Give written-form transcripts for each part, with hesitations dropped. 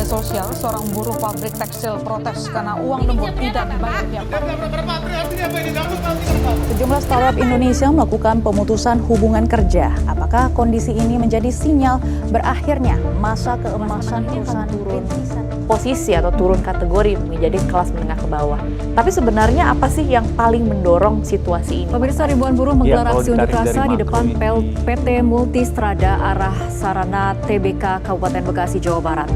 media sosial, seorang buruh pabrik tekstil protes karena uang lembur tidak dibayar tiap hari. Sejumlah startup Indonesia melakukan pemutusan hubungan kerja. Apakah kondisi ini menjadi sinyal berakhirnya masa keemasan perusahaan turun posisi atau turun kategori menjadi kelas menengah ke bawah? Tapi sebenarnya apa sih yang paling mendorong situasi ini? Pemirsa, ribuan buruh menggelar aksi unjuk rasa di depan PT Multistrada arah Sarana TBK Kabupaten Bekasi, Jawa Barat.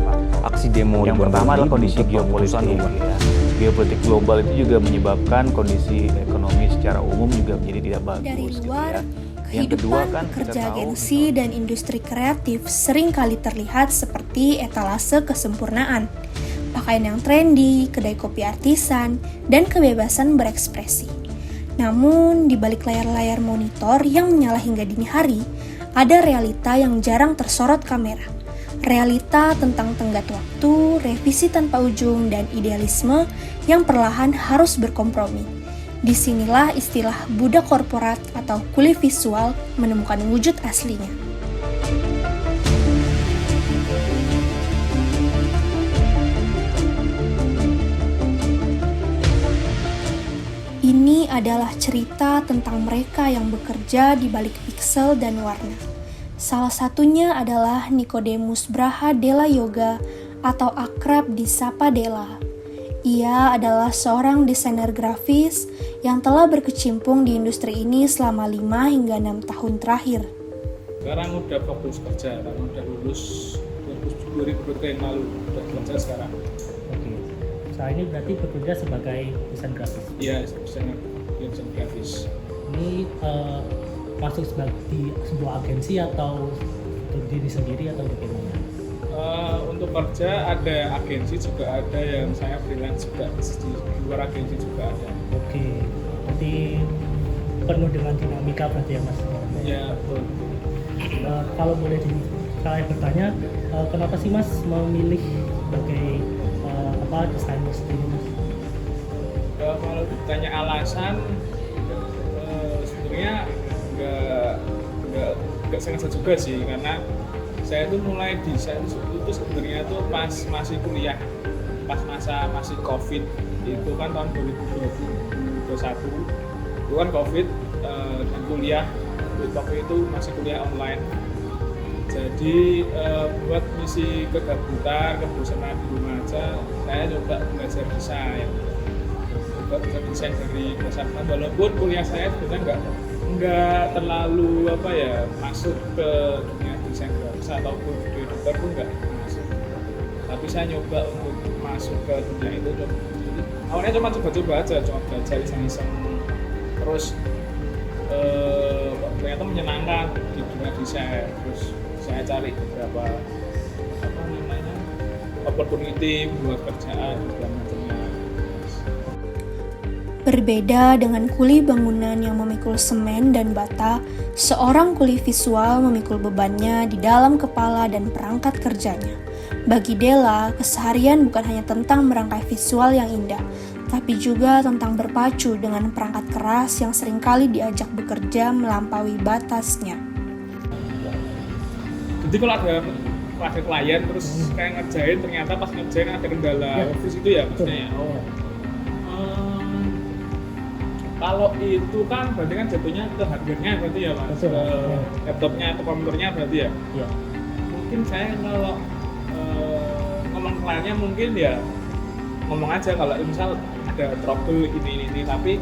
Aksi demo yang pertama adalah kondisi geopolitik. Geopolitik global itu juga menyebabkan kondisi ekonomi secara umum juga menjadi tidak bagus. Dari luar, Yang kedua kehidupan kan pekerja kita tahu, agensi dan industri kreatif sering kali terlihat seperti etalase kesempurnaan. Pakaian yang trendy, kedai kopi artisan, dan kebebasan berekspresi. Namun, di balik layar-layar monitor yang menyala hingga dini hari, ada realita yang jarang tersorot kamera. Realita tentang tenggat waktu, revisi tanpa ujung, dan idealisme yang perlahan harus berkompromi. Disinilah istilah budak korporat atau kuli visual menemukan wujud aslinya. Ini adalah cerita tentang mereka yang bekerja di balik piksel dan warna. Salah satunya adalah Nikodemus Braha Della Yoga atau akrab disapa Della. Ia adalah seorang desainer grafis yang telah berkecimpung di industri ini selama 5 hingga 6 tahun terakhir. Sekarang udah fokus kerja, karena udah lulus 2020 yang lalu, udah kerja sekarang. Oke, saat ini berarti bekerja sebagai desain grafis. Iya, desain grafis. Ini masuk di sebuah agensi atau untuk diri sendiri atau bagaimana? Untuk kerja ada agensi juga ada, yang saya freelance juga, di luar agensi juga ada. Oke, berarti penuh dengan dinamika berarti ya Mas? Ya, betul. Kalau boleh saya bertanya, kenapa sih Mas memilih sebagai desainer sendiri Mas? Kalau ditanya alasan, sebenarnya nggak sengaja juga sih, karena saya tuh mulai desain itu sebenarnya tuh pas masih kuliah, pas masih COVID, itu kan tahun 2021 itu kan COVID, dan kuliah waktu itu masih kuliah online. Jadi buat misi kegabutan, kebosanan di rumah aja, saya coba belajar desain. Coba belajar desain dari dasar, walaupun kuliah saya sebenarnya nggak terlalu masuk ke dunia desain grafis ataupun video editor pun nggak masuk. Tapi saya nyoba untuk masuk ke dunia itu. Jadi, awalnya cuma coba-coba aja, cuma belajar iseng-iseng. Terus ternyata menyenangkan di dunia desain. Terus saya cari beberapa opportunity buat kerjaan dan macamnya. Berbeda dengan kuli bangunan yang memikul semen dan bata, seorang kuli visual memikul bebannya di dalam kepala dan perangkat kerjanya. Bagi Della, keseharian bukan hanya tentang merangkai visual yang indah, tapi juga tentang berpacu dengan perangkat keras yang seringkali diajak bekerja melampaui batasnya. Jadi kalau ada klien terus kayak ngerjain, ternyata pas ngerjain ada kendala office itu ya maksudnya ya. Kalau itu kan berarti kan jatuhnya ke hardware-nya berarti ya Mas, ke laptopnya atau komputernya berarti ya? Iya. Mungkin saya kalau ngomong ke kliennya mungkin ya ngomong aja kalau misal ada trouble ini, tapi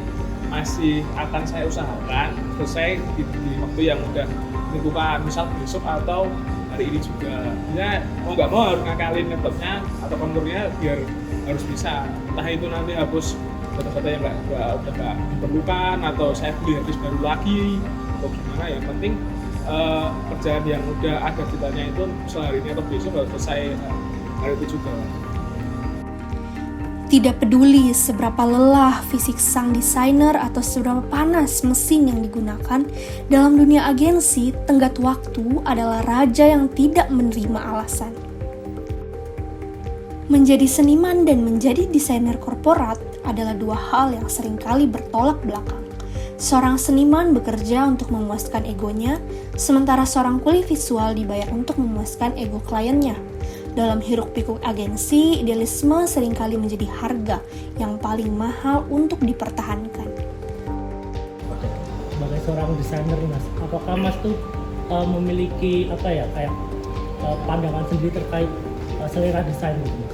masih akan saya usahakan selesai di waktu yang udah ditentukan, misal besok atau hari ini juga. Ya mau nggak mau harus ngakalin laptopnya atau komputernya biar harus bisa. Entah itu nanti hapus data-data yang udah nggak diperlukan atau saya beli habis baru lagi atau gimana. Yang penting kerjaan yang udah ada datanya itu sehari ini atau besok harus selesai hari itu juga. Tidak peduli seberapa lelah fisik sang desainer atau seberapa panas mesin yang digunakan, dalam dunia agensi, tenggat waktu adalah raja yang tidak menerima alasan. Menjadi seniman dan menjadi desainer korporat adalah dua hal yang seringkali bertolak belakang. Seorang seniman bekerja untuk memuaskan egonya, sementara seorang kuli visual dibayar untuk memuaskan ego kliennya. Dalam hiruk-pikuk agensi, idealisme seringkali menjadi harga yang paling mahal untuk dipertahankan. Sebagai seorang desainer nih Mas, apakah Mas tuh memiliki pandangan sendiri terkait selera desain gitu Mas?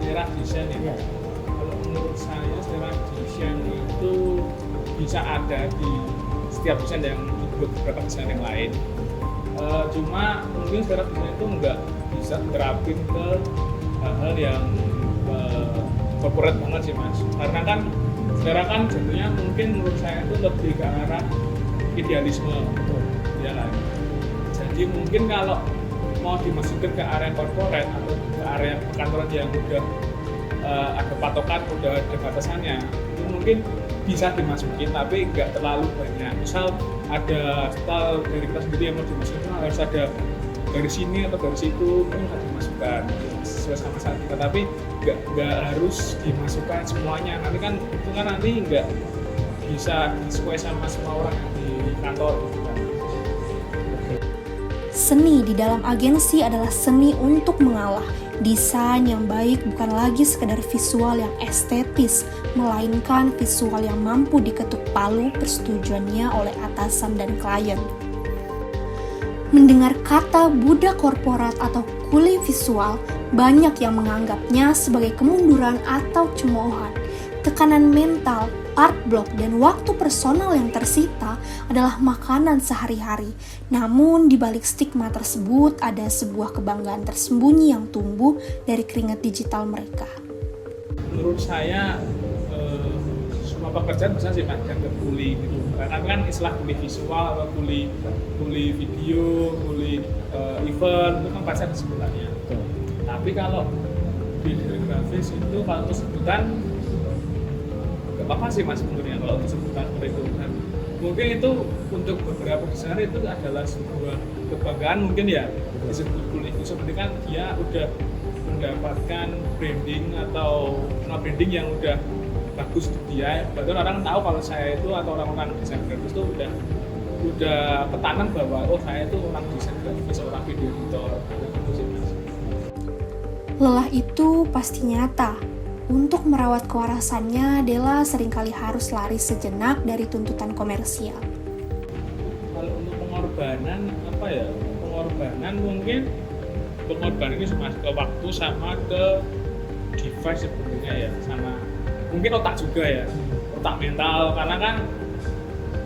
Selera desain ya. Ya. Kalau menurut saya selera desain itu bisa ada di setiap desain yang dibuat beberapa desain yang lain. Cuma mungkin selera desain itu nggak bisa terapin ke hal-hal yang corporate banget sih Mas. Karena kan selera kan jatuhnya mungkin menurut saya itu lebih ke arah idealisme, ya kan. Jadi mungkin kalau mau dimasukin ke area corporate atau ke area perkantoran yang udah ada patokan, udah ada batasannya, itu mungkin bisa dimasukin tapi nggak terlalu banyak. Misal ada style dari kita sendiri yang mau dimasukin harus ada dari sini atau dari situ, itu bisa dimasukkan sesuai sama saat kita, tapi nggak harus dimasukkan semuanya. Nanti kan itu kan nanti nggak bisa sesuai sama semua orang yang di kantor gitu kan. Seni di dalam agensi adalah seni untuk mengalah. Desain yang baik bukan lagi sekedar visual yang estetis, melainkan visual yang mampu diketuk palu persetujuannya oleh atasan dan klien. Mendengar kata budak korporat atau kuli visual, banyak yang menganggapnya sebagai kemunduran atau cemoohan. Tekanan mental, art block, dan waktu personal yang tersita adalah makanan sehari-hari. Namun di balik stigma tersebut ada sebuah kebanggaan tersembunyi yang tumbuh dari keringat digital mereka. Menurut saya semua pekerjaan bisa sih Mas yang kuli gitu. Karena kan istilah kuli visual atau kuli video, kuli event itu kan pasti ada sebutannya. Tapi kalau di grafis itu kalau untuk sebutan nggak apa-apa sih Mas sebenarnya kalau untuk sebutan seperti itu. Dan mungkin itu untuk beberapa desainer itu adalah sebuah kebanggaan mungkin ya disebut kuli itu seperti kan dia udah mendapatkan branding atau branding yang udah bagus di dia. Bahkan orang tahu kalau saya itu atau orang-orang desain grafis itu udah ketanam bahwa oh saya itu orang desain grafis, orang video editor gitu sih Mas. Lelah itu pasti nyata. Untuk merawat kewarasannya, Della seringkali harus lari sejenak dari tuntutan komersial. Kalau untuk pengorbanan pengorbanan mungkin pengorbanan ini cuma ke waktu sama ke device sebenarnya ya, sama mungkin otak juga ya, otak mental. Karena kan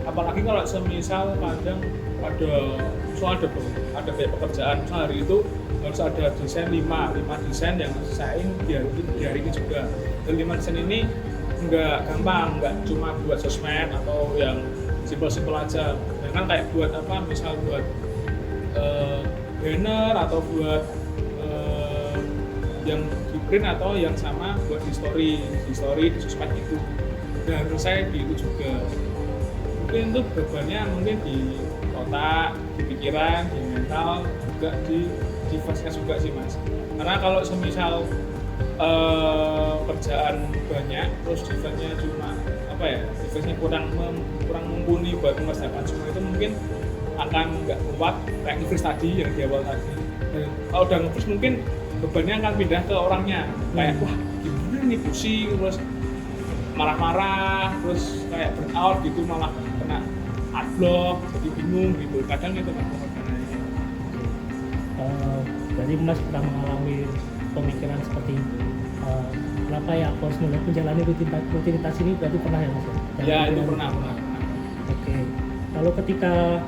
apalagi kalau semisal kadang ada banyak pekerjaan, misal hari itu harus ada desain 5 desain yang saya di hari ini juga. Dan 5 desain ini nggak gampang, nggak cuma buat sosmed atau yang simpel-simpel aja. Dan kan kayak buat misal buat banner atau buat yang di print atau yang sama buat di story di sosmed itu. Dan menurut saya di itu juga mungkin itu bebannya mungkin di otak, di pikiran, di mental, juga di device-nya juga sih Mas. Karena kalau semisal kerjaan banyak terus device-nya cuma device-nya kurang mumpuni buat mengerjakan semua itu mungkin akan nggak kuat kayak nge-freeze tadi yang di awal tadi. Dan kalau udah nge-freeze mungkin bebannya akan pindah ke orangnya, kayak wah gimana nih, pusing, terus marah-marah, terus kayak burnout gitu, malah kena adblock, jadi bingung gitu. Kadang itu kan pengorbanannya. Berarti Mas pernah mengalami pemikiran seperti kenapa ya aku harus menjalani rutinitas ini, berarti pernah ya Mas? Ya itu pernah. Oke. Lalu ketika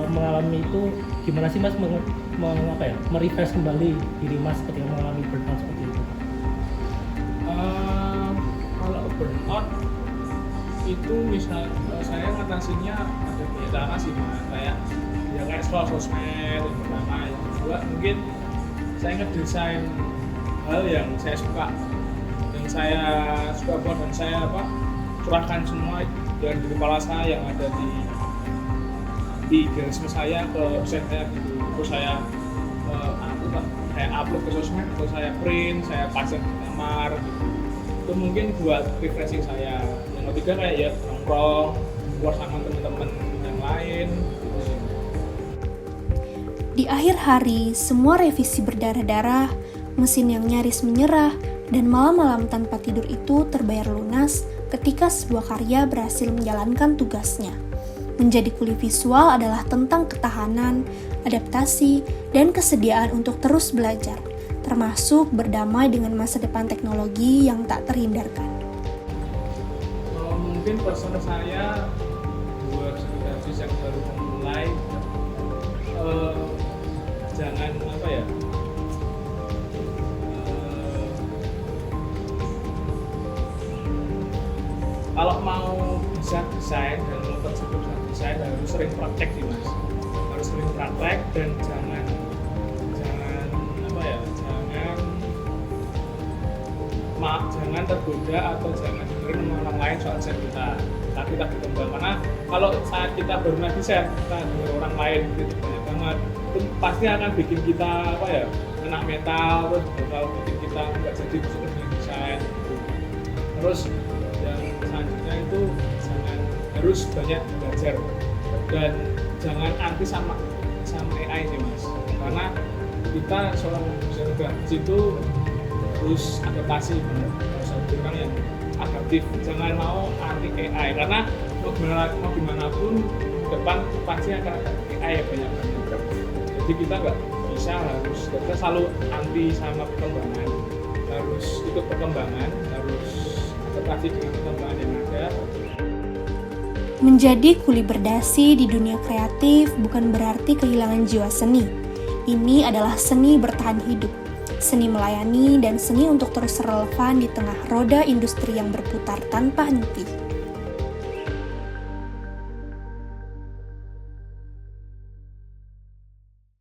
mengalami itu gimana sih Mas merefresh kembali diri Mas ketika mengalami burnout seperti itu? Kalau burnout itu misal saya ngatasinya ada banyak cara sih Mas. Kayak scroll sosmed yang pertama, yang kedua mungkin saya ngedesain hal yang saya suka buat dan saya curahkan semua dari kepala saya yang ada di idealisme saya ke desain saya gitu. Terus saya upload ke sosmed, terus saya print, saya pasang di kamar gitu. Itu mungkin buat refreshing saya. Yang ketiga kayak ya nongkrong, keluar sama teman-teman yang lain gitu sih. Di akhir hari, semua revisi berdarah-darah, mesin yang nyaris menyerah, dan malam-malam tanpa tidur itu terbayar lunas ketika sebuah karya berhasil menjalankan tugasnya. Menjadi kuli visual adalah tentang ketahanan, adaptasi, dan kesediaan untuk terus belajar, termasuk berdamai dengan masa depan teknologi yang tak terhindarkan. Mungkin pesan saya buat student yang baru memulai, jangan kalau mau bisa desain dan mau terjebak dengan desain harus sering praktek sih mas, harus sering praktek dan jangan tergoda atau jangan dengerin orang lain soal desain kita, tapi kita berkembang. Karena kalau saat kita baru desain kita dengar orang lain gitu banyak banget, itu pasti akan bikin kita kena metal, terus bakal bikin kita nggak jadi suka dengan desain gitu. Terus yang selanjutnya itu harus banyak belajar dan jangan anti sama AI sih mas, karena kita seorang desainer grafis itu harus adaptasi, harus ada orang yang adaptif, jangan mau anti AI karena mau gimana pun depan pasti akan ada AI yang banyak banget. Jadi kita nggak bisa kita selalu anti sama perkembangan, harus ikut perkembangan, harus adaptasi dengan perkembangan yang ada. Menjadi kuli berdasi di dunia kreatif bukan berarti kehilangan jiwa seni. Ini adalah seni bertahan hidup, seni melayani, dan seni untuk terus relevan di tengah roda industri yang berputar tanpa henti.